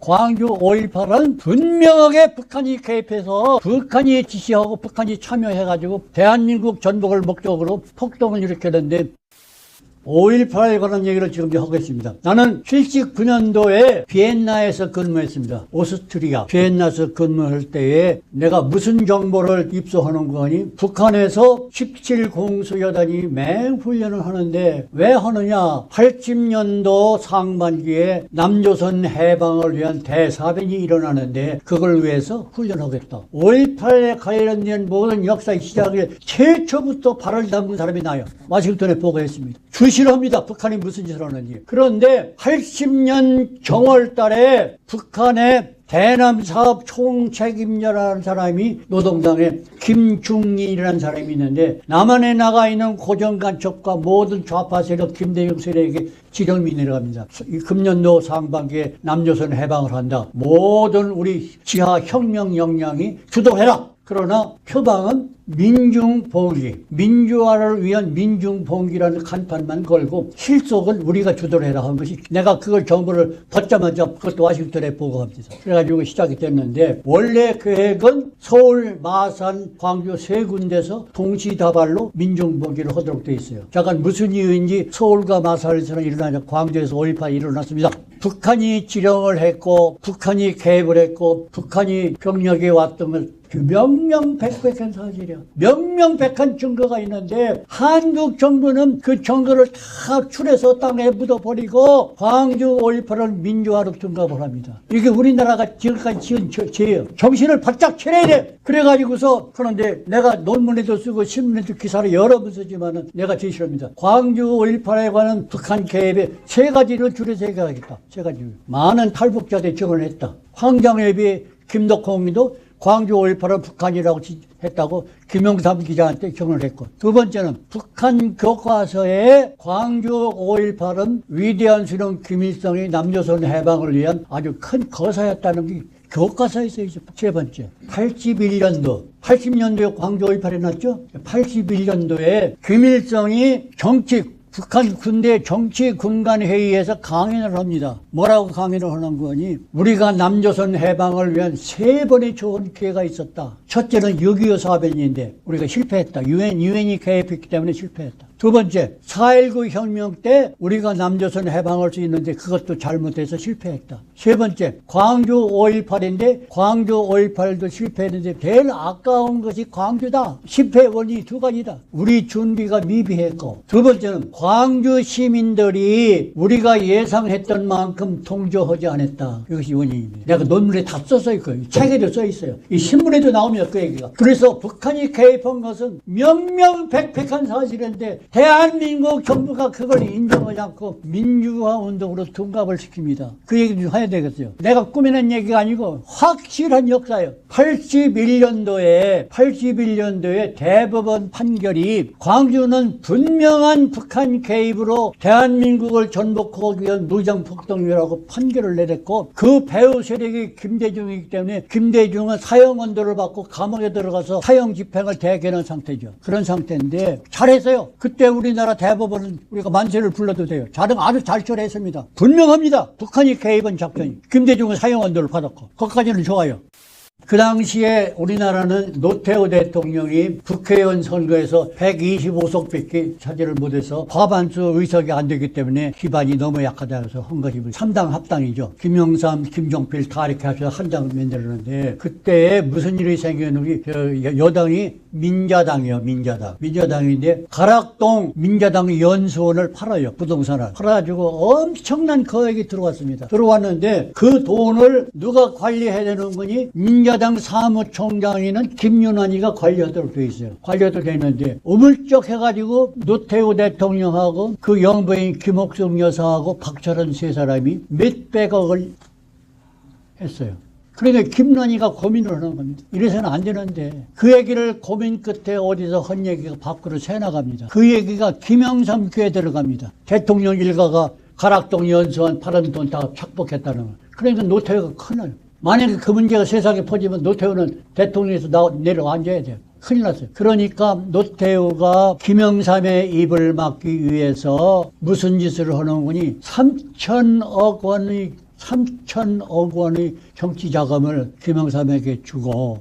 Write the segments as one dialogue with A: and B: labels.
A: 광주 5.18은 분명하게 북한이 개입해서 북한이 지시하고 북한이 참여해가지고 대한민국 전복을 목적으로 폭동을 일으켰는데 5.18에 관한 얘기를 지금 하겠습니다. 나는 79년도에 비엔나에서 근무했습니다. 오스트리아 비엔나에서 근무할 때에 내가 무슨 정보를 입수하는 거니 북한에서 17공수여단이 맹훈련을 하는데 왜 하느냐, 80년도 상반기에 남조선 해방을 위한 대사변이 일어나는데 그걸 위해서 훈련하겠다. 5.18에 관련된 모든 역사의 시작을 최초부터 발을 담근 사람이 나요. 워싱턴에 보고했습니다. 주실합니다. 북한이 무슨 짓을 하는지. 그런데 80년 정월 달에 북한의 대남 사업 총책임자라는 사람이 노동당의 김중린이라는 사람이 있는데 남한에 나가 있는 고정간첩과 모든 좌파 세력 김대중 세력에게 지령이 내려갑니다. 이 금년도 상반기에 남조선 해방을 한다. 모든 우리 지하 혁명 역량이 주도해라. 그러나 표방은 민중봉기, 민주화를 위한 민중봉기라는 간판만 걸고 실속은 우리가 주도를 해라 한 것이, 내가 그걸 정보를 받자마자 그것도 워싱턴에 보고합니다. 그래가지고 시작이 됐는데 원래 계획은 서울, 마산, 광주 세 군데서 동시다발로 민중봉기를 하도록 돼 있어요. 잠깐 무슨 이유인지 서울과 마산에서는 일어나자 광주에서 5.18이 일어났습니다. 북한이 지령을 했고 북한이 개입을 했고 북한이 병력이 왔던 걸 명명백백한 사실이야. 명명백한 증거가 있는데 한국 정부는 그 증거를 다 추려서 땅에 묻어버리고 광주 5.18을 민주화로 등갑을 합니다. 이게 우리나라가 지금까지 지은 죄예요. 정신을 바짝 차려야 돼. 그래가지고서, 그런데 내가 논문에도 쓰고 신문에도 기사를 여러 번 쓰지만은 내가 제일 싫어합니다. 광주 5.18에 관한 북한 개입에 세 가지를 줄여서 얘기하겠다. 세 가지. 많은 탈북자들이 증언을 했다. 황정엽이 김덕홍이도 광주 5.18은 북한이라고 했다고 김영삼 기자한테 증언을 했고, 두 번째는 북한 교과서에 광주 5.18은 위대한 수령 김일성이 남조선 해방을 위한 아주 큰 거사였다는 게 교과서에 써 있어. 세 번째, 80년도에 광주 5.18이 났죠? 81년도에 김일성이 북한 군대 정치군관회의에서 강연을 합니다. 뭐라고 강연을 하는 거니? 우리가 남조선 해방을 위한 세 번의 좋은 기회가 있었다. 첫째는 6.25 사변인데 우리가 실패했다. 유엔이 개입했기 때문에 실패했다. 두 번째, 4.19 혁명 때 우리가 남조선 해방할 수 있는데 그것도 잘못해서 실패했다. 세 번째, 광주 5.18인데 광주 5.18도 실패했는데 제일 아까운 것이 광주다. 실패 원인이 두 가지다. 우리 준비가 미비했고, 두 번째는 광주 시민들이 우리가 예상했던 만큼 동조하지 않았다. 이것이 원인입니다. 내가 논문에 다 써서 있고요. 책에도 써 있어요. 이 신문에도 나옵니다. 그 얘기가. 그래서 북한이 개입한 것은 명명백백한 사실인데 대한민국 정부가 그걸 인정하지 않고 민주화 운동으로 둔갑을 시킵니다. 그 얘기 좀 해야 되겠어요. 내가 꾸미는 얘기가 아니고 확실한 역사예요. 81년도에 대법원 판결이 광주는 분명한 북한 개입으로 대한민국을 전복하기 위한 무장폭동이라고 판결을 내렸고, 그 배후 세력이 김대중이기 때문에 김대중은 사형 언도를 받고 감옥에 들어가서 사형 집행을 대개하는 상태죠. 그런 상태인데 잘했어요. 그때 우리나라 대법원은 우리가 만세를 불러도 돼요. 아주 잘 처리했습니다. 분명합니다. 북한이 개입한 작전이. 김대중은 사형 언도를 받았고, 거기까지는 좋아요. 그 당시에 우리나라는 노태우 대통령이 국회의원 선거에서 125석밖에 차지를 못해서 과반수 의석이 안 되기 때문에 기반이 너무 약하다 해서 한 것이 3당 합당이죠. 김영삼, 김종필 다 이렇게 해서 한 장을 만들었는데, 그때 무슨 일이 생겼는지 여당이 민자당이에요. 민자당인데 가락동 민자당 연수원을 팔아요. 부동산을 팔아가지고 엄청난 거액이 들어왔습니다. 들어왔는데 그 돈을 누가 관리해야 되는 거니? 민자당 사무총장이는 김윤환이가 관리하도록 돼 있어요. 관리하도록 돼 있는데 우물쩍 해가지고 노태우 대통령하고 그 영부인 김옥숙 여사하고 박철원 세 사람이 몇백억을 했어요. 그러니까 김란희가 고민을 하는 겁니다. 이래서는 안 되는데, 그 얘기를 고민 끝에 어디서 한 얘기가 밖으로 새나갑니다. 그 얘기가 김영삼 귀에 들어갑니다. 대통령 일가가 가락동 연수원 파란 돈 다 착복했다는 거. 그러니까 노태우가 큰일. 만약에 그 문제가 세상에 퍼지면 노태우는 대통령에서 내려앉아야 돼요. 큰일 났어요. 그러니까 노태우가 김영삼의 입을 막기 위해서 무슨 짓을 하는 거니? 3천억 원의 3천억 원의 정치 자금을 김영삼에게 주고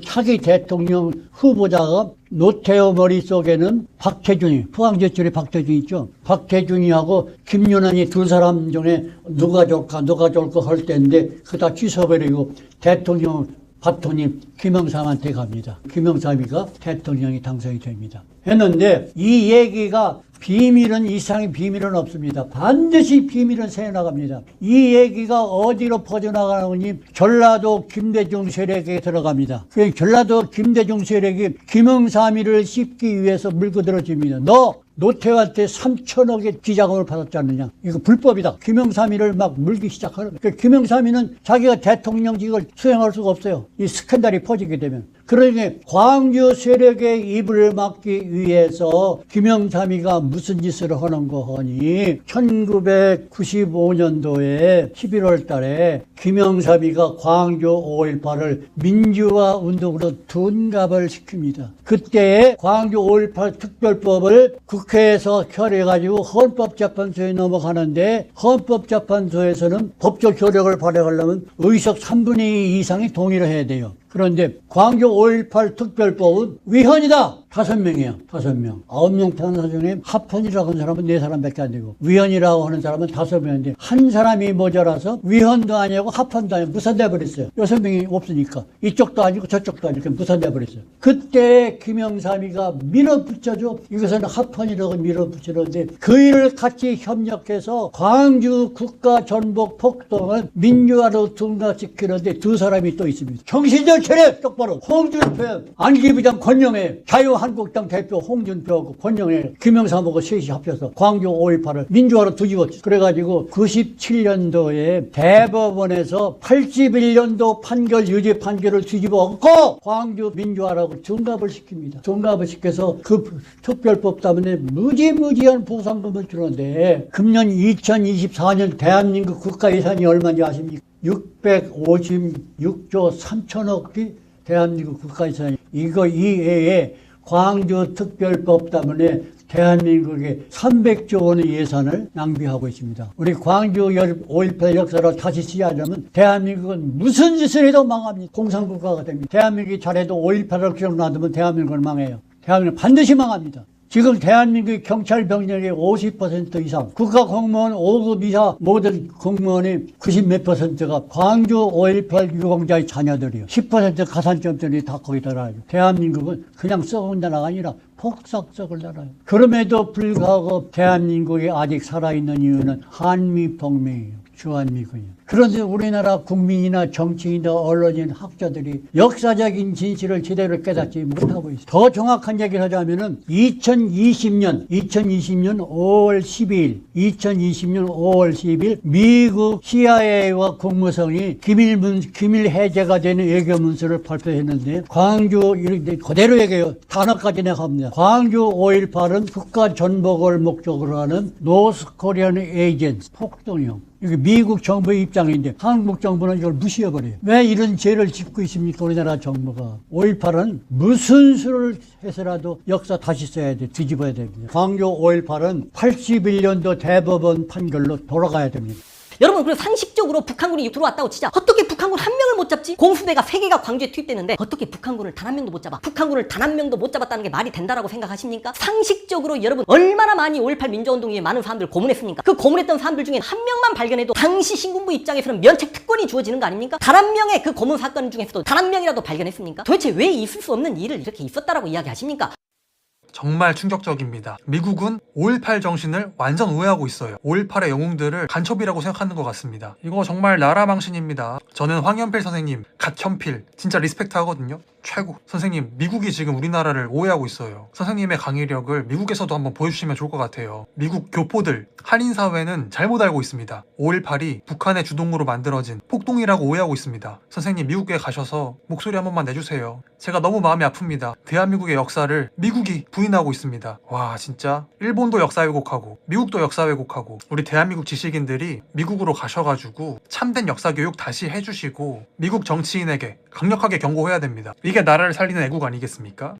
A: 차기 대통령 후보자가 노태우 머릿속에는 박태준이, 포항제철의 박태준 있죠. 박태준이하고 김윤환이 두 사람 중에 누가 좋을까 할 때인데 그거 다 취소해버리고 대통령 바톤이 김영삼한테 갑니다. 김영삼이가 대통령이 당선이 됩니다. 했는데 이 얘기가 이상의 비밀은 없습니다. 반드시 비밀은 새어나갑니다. 이 얘기가 어디로 퍼져나가느니 전라도 김대중 세력에 들어갑니다. 그 전라도 김대중 세력이 김영삼이를 씹기 위해서 물고 들어집니다. 너 노태우한테 3천억의 비자금을 받았지 않느냐. 이거 불법이다. 김영삼이를 막 물기 시작하는 거예요. 김영삼이는 자기가 대통령직을 수행할 수가 없어요. 이 스캔들이 퍼지게 되면. 그러니 광주 세력의 입을 막기 위해서 김영삼이가 무슨 짓을 하는 거 하니 1995년도에 11월 달에 김영삼이가 광주 5.18을 민주화 운동으로 둔갑을 시킵니다. 그때 광주 5.18 특별법을 국회에서 결의해가지고 헌법재판소에 넘어가는데 헌법재판소에서는 법적 효력을 발휘하려면 의석 3분의 2 이상이 동의를 해야 돼요. 그런데 광주 5.18 특별법은 위헌이다. 5명이에요. 5명. 9명 판사 중에 합헌이라고 하는 사람은 4사람밖에 안 되고 위헌이라고 하는 사람은 5명인데 한 사람이 모자라서 위헌도 아니고 합헌도 아니고 무산돼 버렸어요. 6명이 없으니까. 이쪽도 아니고 저쪽도 아니고 무산돼 버렸어요. 그때 김영삼이가 밀어붙여줘. 이것은 합헌이라고 밀어붙이는데 그 일을 같이 협력해서 광주 국가 전복 폭동을 민주화로 둔갑시키는데 두 사람이 또 있습니다. 정신을 차려 똑바로. 홍준표, 안기부장 권영애, 자유한국당 대표 홍준표하고 권영애, 김영삼하고 셋이 합쳐서 광주 5.18을 민주화로 뒤집었죠. 그래가지고 97년도에 대법원에서 81년도 판결, 유죄 판결을 뒤집어갖고 광주 민주화라고 둔갑을 시킵니다. 둔갑을 시켜서 그 특별법 때문에 무지무지한 보상금을 주는데 금년 2024년 대한민국 국가 예산이 얼마인지 아십니까? 656조 3천억이 대한민국 국가 예산이 이거 이외에 광주 특별법 때문에 대한민국에 300조 원의 예산을 낭비하고 있습니다. 우리 광주 5.18 역사를 다시 시작하려면 대한민국은 무슨 짓을 해도 망합니다. 공산국가가 됩니다. 대한민국이 잘해도 5.18을 기억나두면 대한민국은 망해요. 대한민국은 반드시 망합니다. 지금 대한민국 경찰 병력의 50% 이상, 국가 공무원 5급 이하 모든 공무원의 90몇 %가 광주 5.18 유공자의 자녀들이요. 10% 가산점들이 다 거기 들어가요. 대한민국은 그냥 썩은 나라가 아니라 폭삭 썩을 나라예요. 그럼에도 불구하고 대한민국이 아직 살아있는 이유는 한미동맹이에요. 주한미군이요. 그런데 우리나라 국민이나 정치인이나 언론인, 학자들이 역사적인 진실을 제대로 깨닫지 못하고 있어요. 더 정확한 얘기를 하자면은 2020년 5월 12일 미국 CIA와 국무성이 기밀 해제가 되는 외교문서를 발표했는데 광주 이렇게 그대로 얘기해요. 단어까지 내가 합니다. 광주 5.18은 국가 전복을 목적으로 하는 노스 코리안 에이전트 폭동이요. 이게 미국 정부의 입장인데 한국 정부는 이걸 무시해버려요. 왜 이런 죄를 짓고 있습니까? 우리나라 정부가. 5.18은 무슨 수를 해서라도 역사 다시 써야 돼. 뒤집어야 됩니다. 광주 5.18은 81년도 대법원 판결로 돌아가야 됩니다.
B: 여러분, 그리고 상식적으로 북한군이 들어왔다고 치자. 어떻게 북한군 한 명을 못 잡지? 공수대가 3개가 광주에 투입됐는데 어떻게 북한군을 단 한 명도 못 잡아? 북한군을 단 한 명도 못 잡았다는 게 말이 된다라고 생각하십니까? 상식적으로 여러분, 얼마나 많이 5.18 민주화운동 위에 많은 사람들 고문했습니까? 그 고문했던 사람들 중에 한 명만 발견해도 당시 신군부 입장에서는 면책 특권이 주어지는 거 아닙니까? 단 한 명의 그 고문 사건 중에서도 단 한 명이라도 발견했습니까? 도대체 왜 있을 수 없는 일을 이렇게 있었다라고 이야기하십니까?
C: 정말 충격적입니다. 미국은 5.18 정신을 완전 오해하고 있어요. 5.18의 영웅들을 간첩이라고 생각하는 것 같습니다. 이거 정말 나라 망신입니다. 저는 황현필 선생님, 갓현필 진짜 리스펙트 하거든요. 최고. 선생님, 미국이 지금 우리나라를 오해하고 있어요. 선생님의 강의력을 미국에서도 한번 보여주시면 좋을 것 같아요. 미국 교포들, 한인사회는 잘못 알고 있습니다. 5.18이 북한의 주동으로 만들어진 폭동이라고 오해하고 있습니다. 선생님, 미국에 가셔서 목소리 한 번만 내주세요. 제가 너무 마음이 아픕니다. 대한민국의 역사를 미국이 부인하고 있습니다. 와, 진짜 일본도 역사 왜곡하고 미국도 역사 왜곡하고 우리 대한민국 지식인들이 미국으로 가셔가지고 참된 역사 교육 다시 해주시고 미국 정치인에게 강력하게 경고해야 됩니다. 이게 나라를 살리는 애국 아니겠습니까?